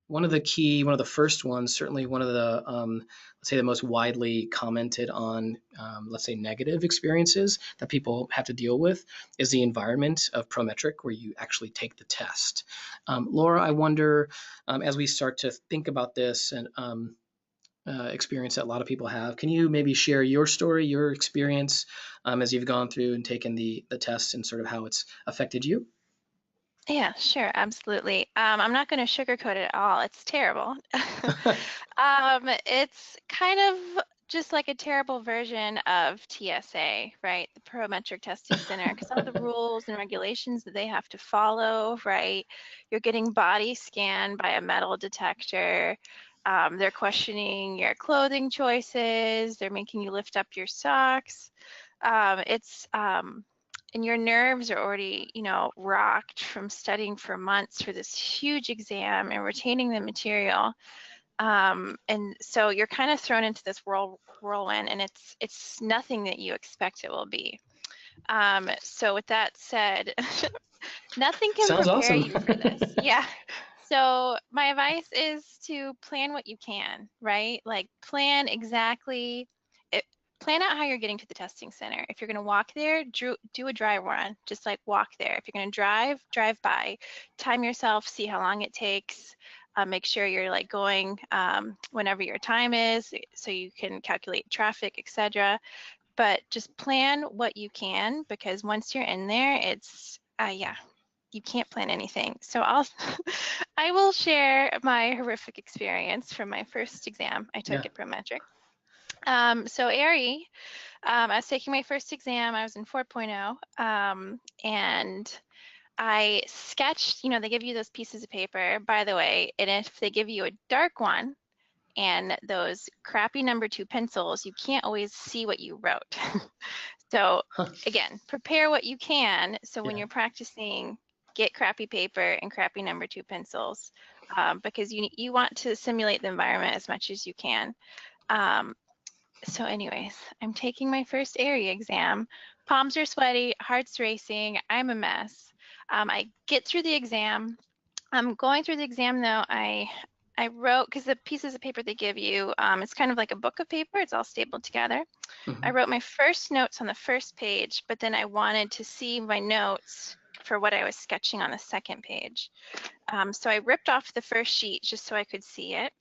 one of the first ones, certainly one of the, let's say, the most widely commented on, let's say, negative experiences that people have to deal with is the environment of Prometric, where you actually take the test. Laura, I wonder, as we start to think about this and experience that a lot of people have, can you maybe share your story, your experience as you've gone through and taken the test and sort of how it's affected you? Yeah, sure, absolutely. I'm not going to sugarcoat it at all. It's terrible. It's kind of just like a terrible version of TSA, right? The Prometric Testing Center, because all the rules and regulations that they have to follow, right? You're getting body scanned by a metal detector. They're questioning your clothing choices. They're making you lift up your socks. It's and your nerves are already, rocked from studying for months for this huge exam and retaining the material. And so you're kind of thrown into this whirlwind, and it's nothing that you expect it will be. So with that said, nothing can Sounds prepare awesome. you for this. Yeah. So my advice is to plan what you can, right? Like plan exactly, it, plan out how you're getting to the testing center. If you're going to walk there, do a dry run, just like walk there. If you're going to drive by, time yourself, see how long it takes. Make sure you're like going whenever your time is, so you can calculate traffic, etc. But just plan what you can, because once you're in there, it's yeah, you can't plan anything. So I will share my horrific experience from my first exam I took Yeah. at Prometric. So ARE, I was taking my first exam. I was in 4.0, and I sketched. They give you those pieces of paper, by the way, and if they give you a dark one and those crappy number 2 pencils, you can't always see what you wrote. So Huh. again, prepare what you can. So when Yeah. you're practicing, get crappy paper and crappy number 2 pencils, because you want to simulate the environment as much as you can. So anyways, I'm taking my first area exam. Palms are sweaty, heart's racing. I'm a mess. I get through the exam. I'm going through the exam though. I wrote, because the pieces of paper they give you, it's kind of like a book of paper. It's all stapled together. I Hmm. wrote my first notes on the first page, but then I wanted to see my notes for what I was sketching on the second page. So I ripped off the first sheet just so I could see it.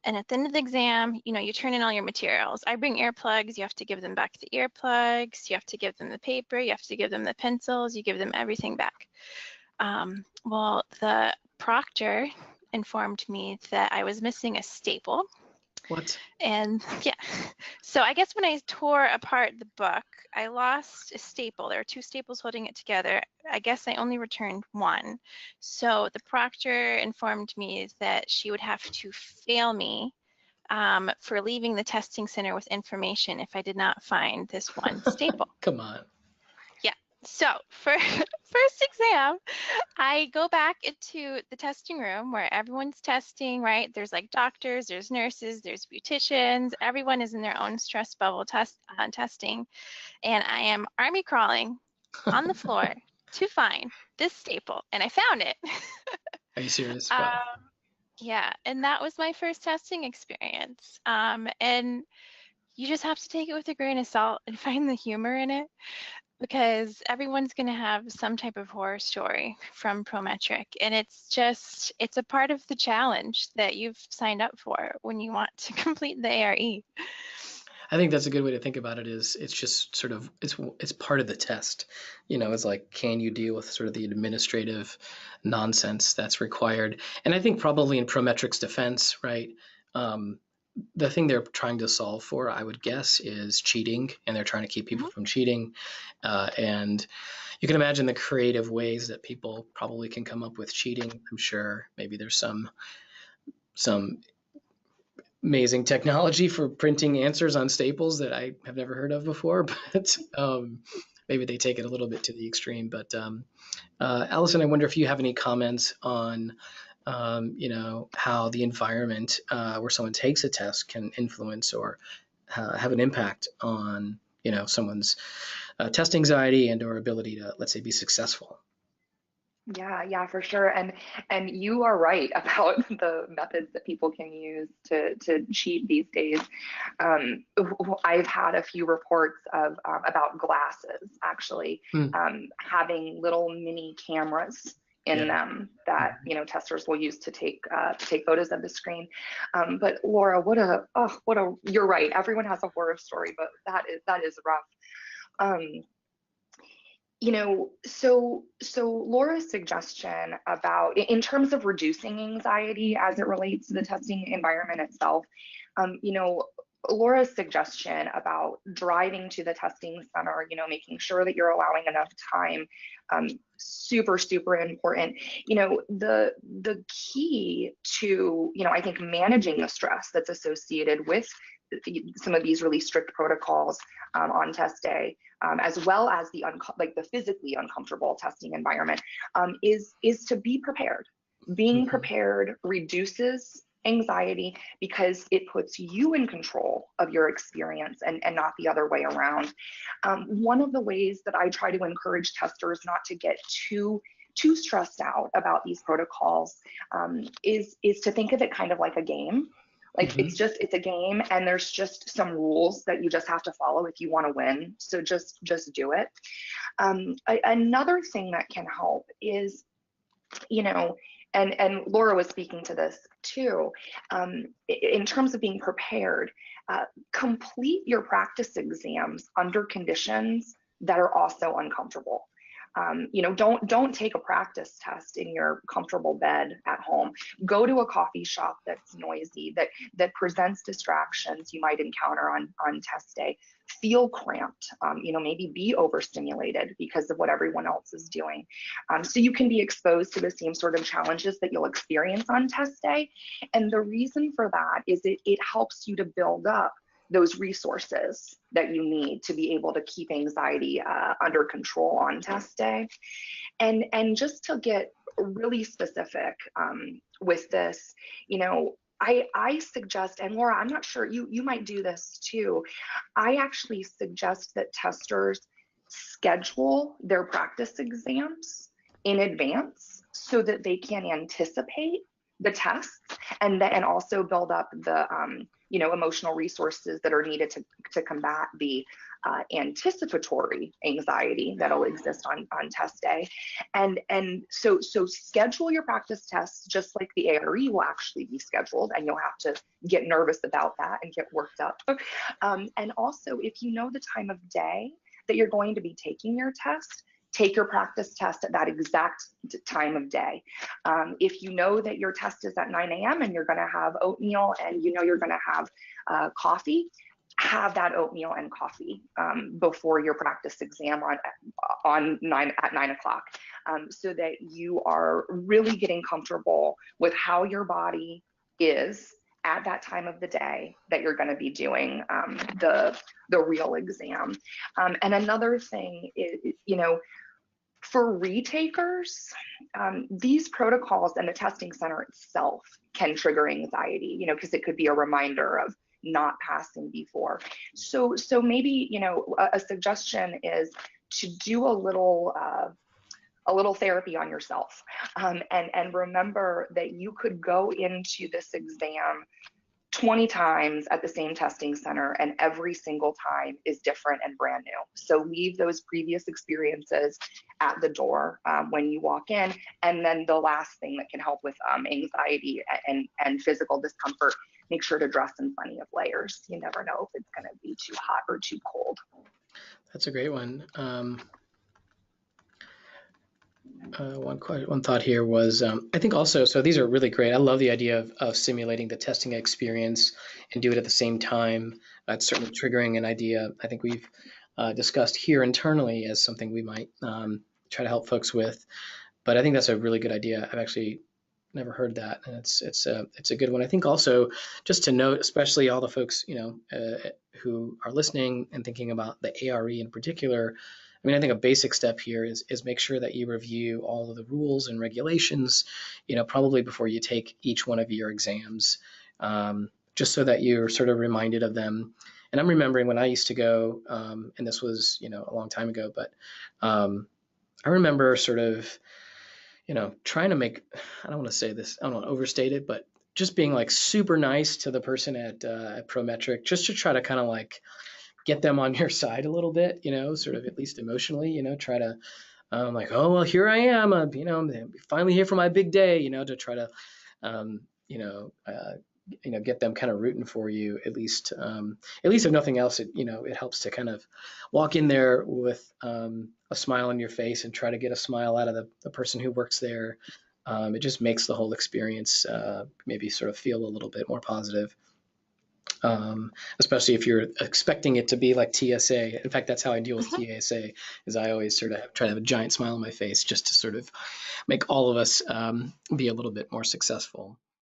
And at the end of the exam, you turn in all your materials. I bring earplugs. You have to give them back the earplugs. You have to give them the paper. You have to give them the pencils. You give them everything back. Well, the proctor informed me that I was missing a staple. What? And yeah, so I guess when I tore apart the book, I lost a staple. There were 2 staples holding it together. I guess I only returned one. So the proctor informed me that she would have to fail me for leaving the testing center with information if I did not find this one staple. Come on. Yeah. So for first exam, I go back into the testing room where everyone's testing, right? There's like doctors, there's nurses, there's beauticians. Everyone is in their own stress bubble testing. And I am army crawling on the floor to find this staple. And I found it. Are you serious? Wow. um, yeah, and that was my first testing experience. And you just have to take it with a grain of salt and find the humor in it, because everyone's going to have some type of horror story from Prometric, and it's a part of the challenge that you've signed up for when you want to complete the ARE. I think that's a good way to think about it. Is it's just sort of it's part of the test. It's like, can you deal with sort of the administrative nonsense that's required? And I think probably in Prometric's defense, right? Um, the thing they're trying to solve for, I would guess, is cheating, and they're trying to keep people Mhm. from cheating. And you can imagine the creative ways that people probably can come up with cheating. I'm sure maybe there's some amazing technology for printing answers on staples that I have never heard of before, but maybe they take it a little bit to the extreme. But Allison, I wonder if you have any comments on, how the environment where someone takes a test can influence or have an impact on, someone's test anxiety and or ability to, let's say, be successful. Yeah, for sure. And you are right about the methods that people can use to cheat these days. I've had a few reports of about glasses actually Hmm. having little mini cameras in Yeah. them that Mhm. testers will use to take photos of the screen. But Laura, what a you're right. Everyone has a horror story, but that is rough. Um, so Laura's suggestion about, in terms of reducing anxiety as it relates to the testing environment itself, Laura's suggestion about driving to the testing center, making sure that you're allowing enough time, super, super important. The key to, I think, managing the stress that's associated with some of these really strict protocols on test day, as well as like the physically uncomfortable testing environment, is to be prepared. Being Mhm. prepared reduces anxiety because it puts you in control of your experience and not the other way around. One of the ways that I try to encourage testers not to get too stressed out about these protocols, is to think of it kind of like a game. Like Mhm. it's a game, and there's just some rules that you just have to follow if you want to win. So just do it. Another thing that can help is, you know, and Laura was speaking to this too, in terms of being prepared. Complete your practice exams under conditions that are also uncomfortable. Don't take a practice test in your comfortable bed at home. Go to a coffee shop that's noisy, that presents distractions you might encounter on test day. Feel cramped, maybe be overstimulated because of what everyone else is doing. So you can be exposed to the same sort of challenges that you'll experience on test day. And the reason for that is it helps you to build up those resources that you need to be able to keep anxiety under control on test day. And just to get really specific with this, I suggest, and Laura, I'm not sure, you might do this too. I actually suggest that testers schedule their practice exams in advance so that they can anticipate the tests, and also build up the emotional resources that are needed to combat the anticipatory anxiety that'll exist on test day. And so schedule your practice tests just like the ARE will actually be scheduled, and you'll have to get nervous about that and get worked up. And also, if you know the time of day that you're going to be taking your test, take your practice test at that exact time of day. If you know that your test is at 9 a.m. and you're going to have oatmeal, and you're going to have coffee, have that oatmeal and coffee before your practice exam at 9 o'clock, so that you are really getting comfortable with how your body is at that time of the day that you're going to be doing the real exam. And another thing is, for retakers, these protocols and the testing center itself can trigger anxiety, because it could be a reminder of not passing before. So maybe, a suggestion is to do a little therapy on yourself, and remember that you could go into this exam 20 times at the same testing center, and every single time is different and brand new. So leave those previous experiences at the door when you walk in. And then the last thing that can help with anxiety and physical discomfort, make sure to dress in plenty of layers. You never know if it's going to be too hot or too cold. That's a great one. One thought here was, I think also, so these are really great. I love the idea of simulating the testing experience and do it at the same time. That's certainly triggering an idea I think we've discussed here internally as something we might try to help folks with. But I think that's a really good idea. I've actually never heard that, and it's a good one. I think also just to note, especially all the folks who are listening and thinking about the ARE in particular. I mean, I think a basic step here is make sure that you review all of the rules and regulations, probably before you take each one of your exams, just so that you're sort of reminded of them. And I'm remembering when I used to go, and this was a long time ago, but I remember sort of trying to make, I don't want to say this, I don't want to overstate it, but just being like super nice to the person at Prometric, just to try to kind of like get them on your side a little bit, sort of at least emotionally, try to like, oh, well, here I am, I'm finally here for my big day, to try to, um, you know, uh, get them kind of rooting for you, at least if nothing else, it helps to kind of walk in there with a smile on your face and try to get a smile out of the person who works there. It just makes the whole experience maybe sort of feel a little bit more positive. Especially if you're expecting it to be like TSA. In fact, that's how I deal with TSA. Is I always sort of try to have a giant smile on my face just to sort of make all of us be a little bit more successful.